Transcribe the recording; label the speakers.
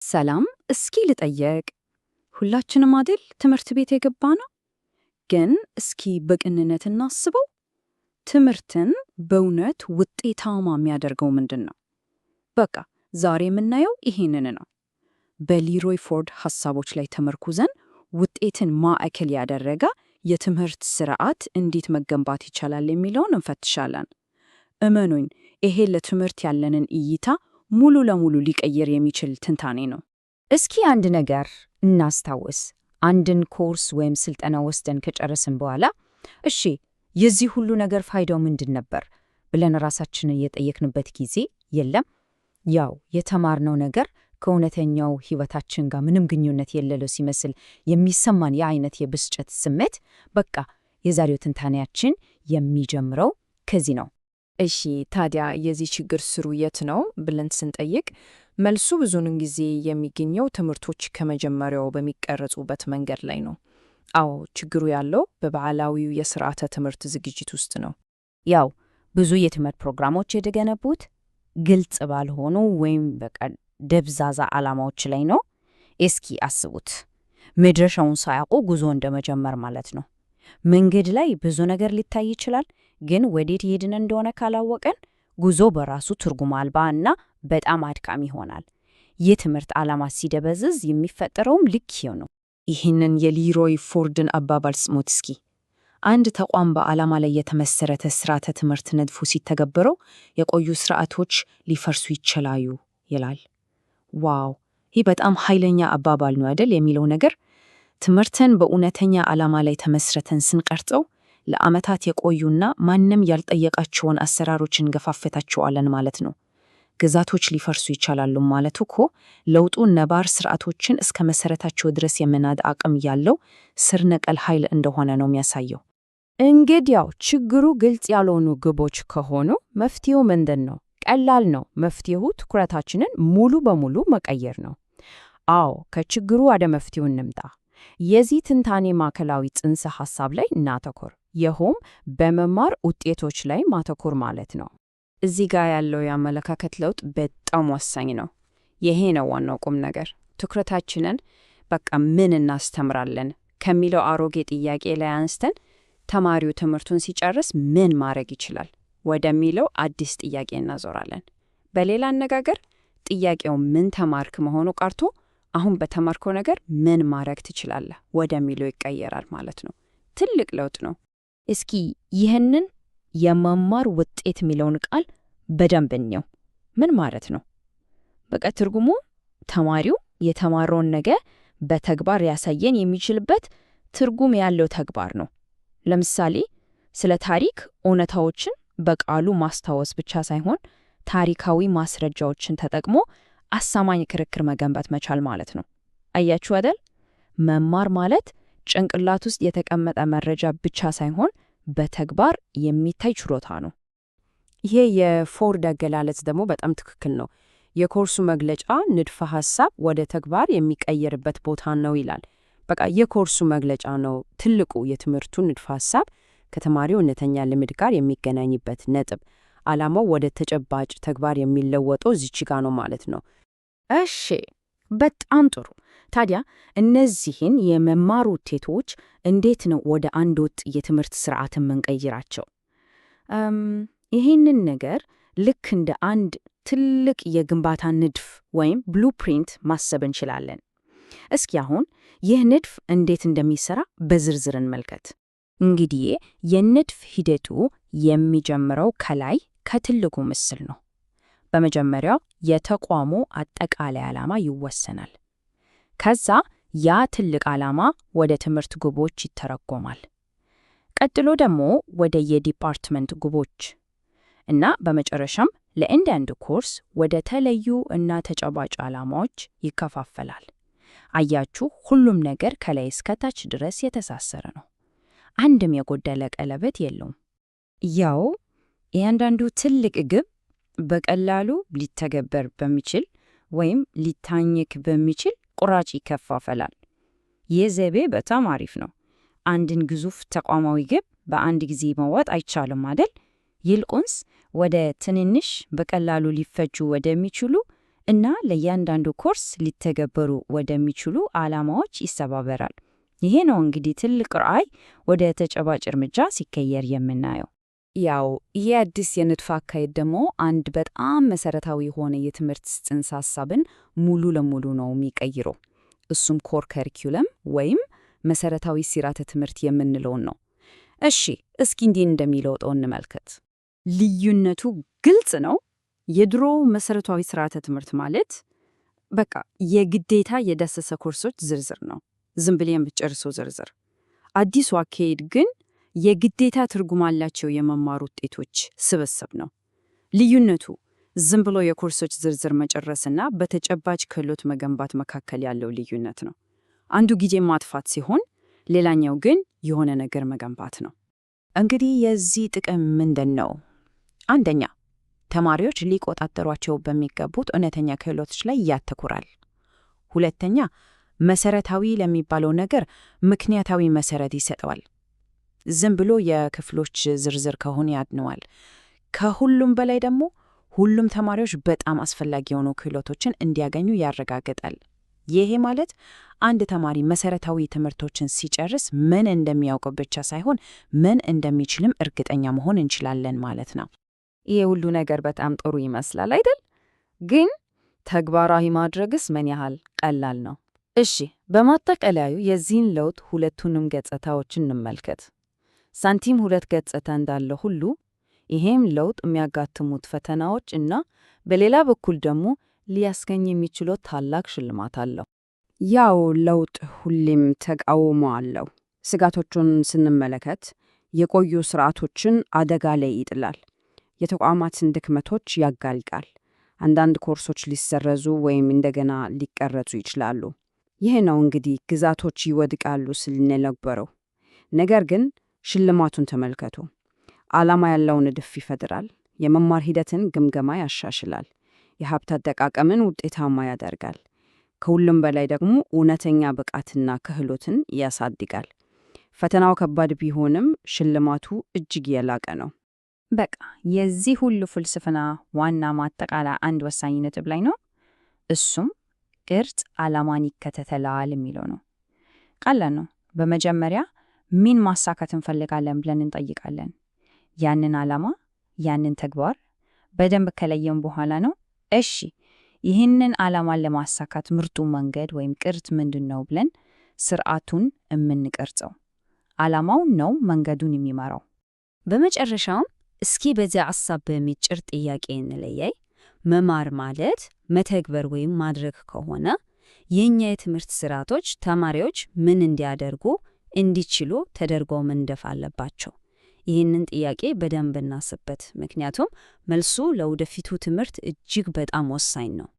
Speaker 1: ሰላም እስኪ ልጠየቅ፣ ሁላችንም አይደል ትምህርት ቤት የገባ ነው? ግን እስኪ በቅንነት እናስበው። ትምህርትን በእውነት ውጤታማ የሚያደርገው ምንድን ነው? በቃ ዛሬ የምናየው ይሄንን ነው። በሊሮይ ፎርድ ሐሳቦች ላይ ተመርኩዘን ውጤትን ማዕከል ያደረገ የትምህርት ስርዓት እንዴት መገንባት ይቻላል የሚለውን እንፈትሻለን። እመኑኝ፣ ይሄ ለትምህርት ያለንን እይታ ሙሉ ለሙሉ ሊቀየር የሚችል ትንታኔ ነው።
Speaker 2: እስኪ አንድ ነገር እናስታውስ። አንድን ኮርስ ወይም ስልጠና ወስደን ከጨረስን በኋላ እሺ የዚህ ሁሉ ነገር ፋይዳው ምንድን ነበር ብለን ራሳችንን የጠየቅንበት ጊዜ የለም? ያው የተማርነው ነገር ከእውነተኛው ሕይወታችን ጋር ምንም ግንኙነት የሌለው ሲመስል የሚሰማን የአይነት የብስጭት ስሜት። በቃ የዛሬው ትንታኔያችን የሚጀምረው ከዚህ ነው።
Speaker 3: እሺ ታዲያ የዚህ ችግር ስሩ የት ነው ብለን ስንጠይቅ መልሱ ብዙውን ጊዜ የሚገኘው ትምህርቶች ከመጀመሪያው በሚቀረጹበት መንገድ ላይ ነው። አዎ ችግሩ ያለው በባህላዊው የስርዓተ ትምህርት ዝግጅት ውስጥ ነው።
Speaker 2: ያው ብዙ የትምህርት ፕሮግራሞች የተገነቡት ግልጽ ባልሆኑ ወይም በቃ ደብዛዛ ዓላማዎች ላይ ነው። እስኪ አስቡት፣ መድረሻውን ሳያውቁ ጉዞ እንደመጀመር ማለት ነው። መንገድ ላይ ብዙ ነገር ሊታይ ይችላል፣ ግን ወዴት ሄድን እንደሆነ ካላወቀን ጉዞ በራሱ ትርጉም አልባ እና በጣም አድካሚ ይሆናል። የትምህርት ዓላማ ሲደበዝዝ የሚፈጠረውም ልክ ይኸው ነው።
Speaker 1: ይህንን የሊሮይ ፎርድን አባባል ስሙት እስኪ። አንድ ተቋም በዓላማ ላይ የተመሰረተ ስርዓተ ትምህርት ነድፎ ሲተገበረው የቆዩ ስርዓቶች ሊፈርሱ ይችላሉ ይላል። ዋው! ይህ በጣም ኃይለኛ አባባል ነው አይደል? የሚለው ነገር ትምህርትን በእውነተኛ ዓላማ ላይ ተመስረተን ስንቀርጸው ለዓመታት የቆዩና ማንም ያልጠየቃቸውን አሰራሮችን እንገፋፈታቸዋለን ማለት ነው። ግዛቶች ሊፈርሱ ይቻላሉ ማለቱ እኮ ለውጡ ነባር ስርዓቶችን እስከ መሰረታቸው ድረስ የመናድ አቅም ያለው ስር ነቀል ኃይል እንደሆነ ነው የሚያሳየው።
Speaker 2: እንግዲያው ችግሩ ግልጽ ያልሆኑ ግቦች ከሆኑ መፍትሄው ምንድን ነው? ቀላል ነው። መፍትሄው ትኩረታችንን ሙሉ በሙሉ መቀየር ነው። አዎ፣ ከችግሩ ወደ መፍትሄው እንምጣ። የዚህ ትንታኔ ማዕከላዊ ጽንሰ ሐሳብ ላይ እናተኮር። ይኸውም በመማር ውጤቶች ላይ ማተኮር ማለት ነው።
Speaker 3: እዚህ ጋር ያለው የአመለካከት ለውጥ በጣም ወሳኝ ነው። ይሄ ነው ዋናው ቁም ነገር። ትኩረታችንን በቃ ምን እናስተምራለን ከሚለው አሮጌ ጥያቄ ላይ አንስተን ተማሪው ትምህርቱን ሲጨርስ ምን ማድረግ ይችላል ወደሚለው አዲስ ጥያቄ እናዞራለን። በሌላ አነጋገር ጥያቄው ምን ተማርክ መሆኑ ቀርቶ አሁን በተማርከው ነገር ምን ማድረግ ትችላለህ ወደሚለው ይቀየራል ማለት ነው። ትልቅ ለውጥ ነው።
Speaker 2: እስኪ ይህንን የመማር ውጤት የሚለውን ቃል በደንብ እንየው። ምን ማለት ነው? በቃ ትርጉሙ ተማሪው የተማረውን ነገር በተግባር ያሳየን የሚችልበት ትርጉም ያለው ተግባር ነው። ለምሳሌ ስለ ታሪክ እውነታዎችን በቃሉ ማስታወስ ብቻ ሳይሆን ታሪካዊ ማስረጃዎችን ተጠቅሞ አሳማኝ ክርክር መገንባት መቻል ማለት ነው። አያችሁ አይደል? መማር ማለት ጭንቅላት ውስጥ የተቀመጠ መረጃ ብቻ ሳይሆን በተግባር የሚታይ ችሎታ ነው።
Speaker 3: ይሄ የፎርድ አገላለጽ ደግሞ በጣም ትክክል ነው። የኮርሱ መግለጫ ንድፈ ሐሳብ ወደ ተግባር የሚቀየርበት ቦታ ነው ይላል። በቃ የኮርሱ መግለጫ ነው ትልቁ የትምህርቱ ንድፈ ሐሳብ ከተማሪው እውነተኛ ልምድ ጋር የሚገናኝበት ነጥብ። ዓላማው ወደ ተጨባጭ ተግባር የሚለወጠው እዚች ጋ ነው ማለት ነው።
Speaker 2: እሺ፣ በጣም ጥሩ። ታዲያ እነዚህን የመማር ውጤቶች እንዴት ነው ወደ አንድ ወጥ የትምህርት ስርዓት የምንቀይራቸው? ይህንን ነገር ልክ እንደ አንድ ትልቅ የግንባታ ንድፍ ወይም ብሉፕሪንት ማሰብ እንችላለን። እስኪ አሁን ይህ ንድፍ እንዴት እንደሚሰራ በዝርዝር እንመልከት። እንግዲህ የንድፍ ሂደቱ የሚጀምረው ከላይ ከትልቁ ምስል ነው። በመጀመሪያው የተቋሙ አጠቃላይ ዓላማ ይወሰናል። ከዛ ያ ትልቅ ዓላማ ወደ ትምህርት ግቦች ይተረጎማል። ቀጥሎ ደግሞ ወደ የዲፓርትመንት ግቦች እና በመጨረሻም ለእያንዳንዱ ኮርስ ወደ ተለዩ እና ተጨባጭ ዓላማዎች ይከፋፈላል። አያችሁ፣ ሁሉም ነገር ከላይ እስከ ታች ድረስ የተሳሰረ ነው። አንድም የጎደለ ቀለበት የለውም። ያው እያንዳንዱ ትልቅ ግብ በቀላሉ ሊተገበር በሚችል ወይም ሊታኘክ በሚችል ቁራጭ ይከፋፈላል። ይህ ዘይቤ በጣም አሪፍ ነው። አንድን ግዙፍ ተቋማዊ ግብ በአንድ ጊዜ መወጥ አይቻልም አይደል? ይልቁንስ ወደ ትንንሽ በቀላሉ ሊፈጁ ወደሚችሉ እና ለእያንዳንዱ ኮርስ ሊተገበሩ ወደሚችሉ ዓላማዎች ይሰባበራል። ይሄ ነው እንግዲህ ትልቅ ራዕይ ወደ ተጨባጭ እርምጃ ሲቀየር የምናየው።
Speaker 3: ያው ይህ አዲስ የንድፍ አካሄድ ደግሞ አንድ በጣም መሰረታዊ የሆነ የትምህርት ጽንሰ ሐሳብን ሙሉ ለሙሉ ነው የሚቀይረው። እሱም ኮር ከሪኩለም ወይም መሰረታዊ ስርዓተ ትምህርት የምንለውን ነው። እሺ እስኪ እንዲህ እንደሚለውጠው እንመልከት።
Speaker 2: ልዩነቱ ግልጽ ነው። የድሮ መሰረታዊ ስርዓተ ትምህርት ማለት በቃ የግዴታ የዳሰሰ ኮርሶች ዝርዝር ነው፣ ዝም ብለን የምትጨርሰው ዝርዝር። አዲሱ አካሄድ ግን የግዴታ ትርጉም ያላቸው የመማር ውጤቶች ስብስብ ነው። ልዩነቱ ዝም ብሎ የኮርሶች ዝርዝር መጨረስና በተጨባጭ ክህሎት መገንባት መካከል ያለው ልዩነት ነው። አንዱ ጊዜ ማጥፋት ሲሆን፣ ሌላኛው ግን የሆነ ነገር መገንባት ነው።
Speaker 3: እንግዲህ የዚህ ጥቅም ምንድን ነው? አንደኛ፣ ተማሪዎች ሊቆጣጠሯቸው በሚገቡት እውነተኛ ክህሎቶች ላይ ያተኩራል። ሁለተኛ፣ መሰረታዊ ለሚባለው ነገር ምክንያታዊ መሰረት ይሰጠዋል። ዝም ብሎ የክፍሎች ዝርዝር ከሆነ ያድነዋል። ከሁሉም በላይ ደግሞ ሁሉም ተማሪዎች በጣም አስፈላጊ የሆኑ ክህሎቶችን እንዲያገኙ ያረጋግጣል። ይሄ ማለት አንድ ተማሪ መሰረታዊ ትምህርቶችን ሲጨርስ ምን እንደሚያውቀው ብቻ ሳይሆን ምን እንደሚችልም እርግጠኛ መሆን እንችላለን ማለት ነው።
Speaker 2: ይሄ ሁሉ ነገር በጣም ጥሩ ይመስላል አይደል? ግን ተግባራዊ ማድረግስ ምን ያህል ቀላል ነው? እሺ፣ በማጠቃለያዩ የዚህን ለውጥ ሁለቱንም ገጽታዎችን እንመልከት። ሳንቲም ሁለት ገጽታ እንዳለ ሁሉ ይሄም ለውጥ የሚያጋጥሙት ፈተናዎች እና በሌላ በኩል ደግሞ ሊያስገኝ የሚችለው ታላቅ ሽልማት አለው።
Speaker 3: ያው ለውጥ ሁሌም ተቃውሞ አለው። ስጋቶቹን ስንመለከት የቆዩ ስርዓቶችን አደጋ ላይ ይጥላል። የተቋማትን ድክመቶች ያጋልጣል። አንዳንድ ኮርሶች ሊሰረዙ ወይም እንደገና ሊቀረጹ ይችላሉ። ይህ ነው እንግዲህ ግዛቶች ይወድቃሉ ስንነበረው። ነገር ግን ሽልማቱን ተመልከቱ። ዓላማ ያለው ንድፍ ይፈጥራል። የመማር ሂደትን ግምገማ ያሻሽላል። የሀብት አጠቃቀምን ውጤታማ ያደርጋል። ከሁሉም በላይ ደግሞ እውነተኛ ብቃትና ክህሎትን ያሳድጋል። ፈተናው ከባድ ቢሆንም ሽልማቱ እጅግ የላቀ ነው።
Speaker 2: በቃ የዚህ ሁሉ ፍልስፍና ዋና ማጠቃለያ አንድ ወሳኝ ነጥብ ላይ ነው። እሱም ቅርጽ ዓላማን ይከተላል የሚለው ነው። ቀላል ነው። በመጀመሪያ ምን ማሳካት እንፈልጋለን ብለን እንጠይቃለን። ያንን ዓላማ፣ ያንን ተግባር በደንብ ከለየም በኋላ ነው እሺ ይህንን ዓላማን ለማሳካት ምርጡ መንገድ ወይም ቅርጽ ምንድን ነው ብለን ስርዓቱን የምንቀርጸው። ዓላማው ነው መንገዱን የሚመራው።
Speaker 4: በመጨረሻም እስኪ በዚያ ሐሳብ በሚጭር ጥያቄ እንለያይ። መማር ማለት መተግበር ወይም ማድረግ ከሆነ የኛ የትምህርት ስርዓቶች ተማሪዎች ምን እንዲያደርጉ እንዲችሉ ተደርገው መንደፍ አለባቸው? ይህንን ጥያቄ በደንብ እናስበት፣ ምክንያቱም መልሱ ለወደፊቱ ትምህርት እጅግ በጣም ወሳኝ ነው።